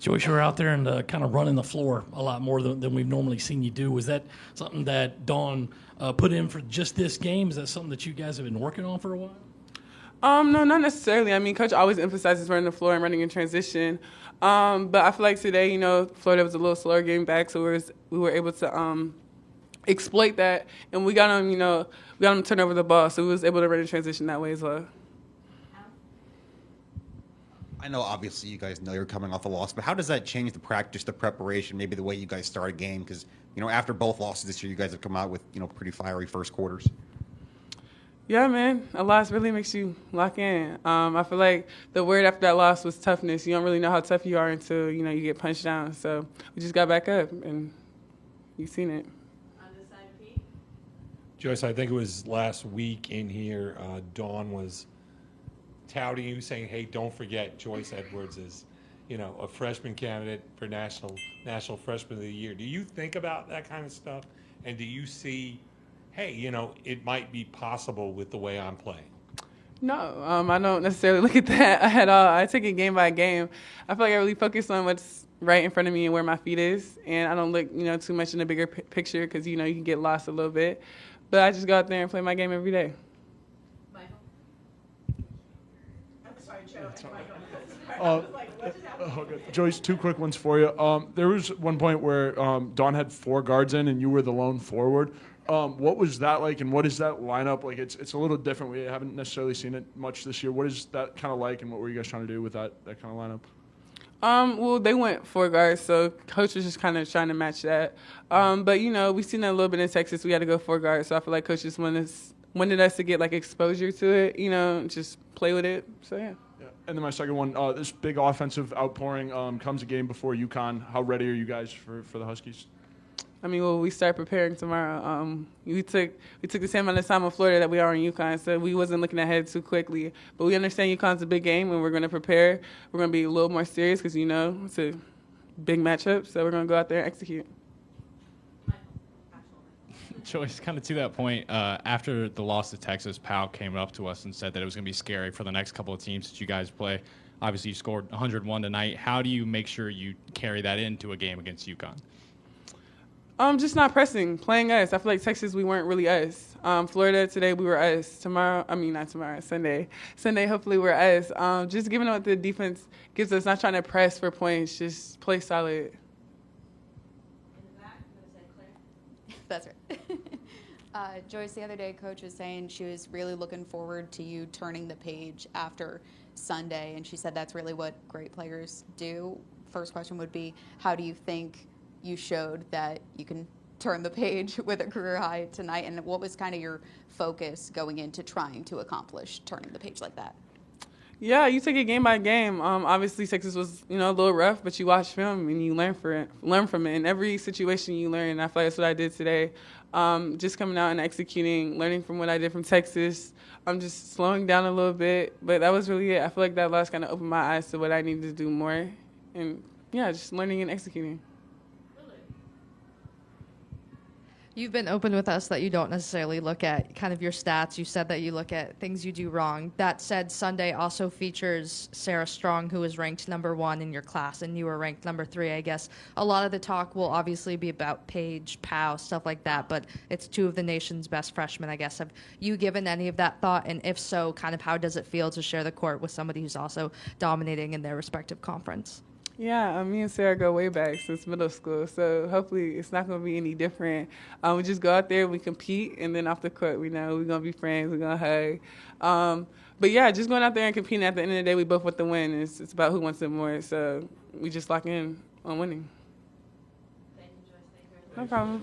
Joyce, you're out there and kind of running the floor a lot more than we've normally seen you do. Was that something that Dawn put in for just this game? Is that something that you guys have been working on for a while? No, not necessarily. I mean, Coach always emphasizes running the floor and running in transition. But I feel like today, Florida was a little slower getting back, so we were able to exploit that, and we got them, we got them to turn over the ball, so we was able to run in transition that way as well. I know obviously you guys know you're coming off a loss, but how does that change the practice, the preparation, maybe the way you guys start a game? Because, after both losses this year, you guys have come out with, pretty fiery first quarters. Yeah, man, a loss really makes you lock in. I feel like the word after that loss was toughness. You don't really know how tough you are until, you get punched down. So we just got back up, and you've seen it. Joyce, I think it was last week in here, Dawn was touting you, saying, hey, don't forget Joyce Edwards is, a freshman candidate for National Freshman of the Year. Do you think about that kind of stuff? And do you see, hey, it might be possible with the way I'm playing? No, I don't necessarily look at that at all. I take it game by game. I feel like I really focus on what's right in front of me and where my feet is, and I don't look, too much in the bigger picture because, you can get lost a little bit. But I just go out there and play my game every day. Michael? I'm sorry, Joe. Joyce, two quick ones for you. There was one point where Dawn had 4 guards in and you were the lone forward. What was that like, and what is that lineup like? It's a little different. We haven't necessarily seen it much this year. What is that kind of like, and what were you guys trying to do with that kind of lineup? Well, they went 4 guards, so Coach was just kind of trying to match that. But, we've seen that a little bit in Texas. We had to go 4 guards, so I feel like Coach just wanted us to get, exposure to it, just play with it. So, yeah. And then my second one, this big offensive outpouring comes a game before UConn. How ready are you guys for the Huskies? I mean, well, we start preparing tomorrow. We took the same amount of time in Florida that we are in UConn, so we wasn't looking ahead too quickly. But we understand UConn's a big game, and we're going to prepare. We're going to be a little more serious because, it's a big matchup, so we're going to go out there and execute. Joyce, kind of to that point, after the loss to Texas, Powell came up to us and said that it was going to be scary for the next couple of teams that you guys play. Obviously, you scored 101 tonight. How do you make sure you carry that into a game against UConn? Just not pressing, playing us. I feel like Texas, we weren't really us. Florida, today, we were us. Sunday, hopefully, we're us. Just giving what the defense gives us, not trying to press for points, just play solid. That's right. Joyce, the other day, Coach was saying she was really looking forward to you turning the page after Sunday, and she said that's really what great players do. First question would be, how do you think you showed that you can turn the page with a career high tonight, and what was kind of your focus going into trying to accomplish turning the page like that? Yeah, you take it game by game. Obviously, Texas was, a little rough, but you watch film and you learn from it. In every situation you learn, and I feel like that's what I did today. Just coming out and executing, learning from what I did from Texas. I'm just slowing down a little bit, but that was really it. I feel like that loss kind of opened my eyes to what I needed to do more. And, yeah, just learning and executing. You've been open with us that you don't necessarily look at kind of your stats. You said that you look at things you do wrong. That said, Sunday also features Sarah Strong, who was ranked #1 in your class, and you were ranked #3, I guess. A lot of the talk will obviously be about Paige, Powell, stuff like that, but it's 2 of the nation's best freshmen, I guess. Have you given any of that thought? And if so, kind of how does it feel to share the court with somebody who's also dominating in their respective conference? Yeah, me and Sarah go way back since middle school, so hopefully it's not going to be any different. We just go out there, we compete, and then off the court, we know we're going to be friends, we're going to hug. But, yeah, just going out there and competing, at the end of the day, we both want to win. It's about who wants it more, so we just lock in on winning. Thank you, Joyce. Thank you. No problem.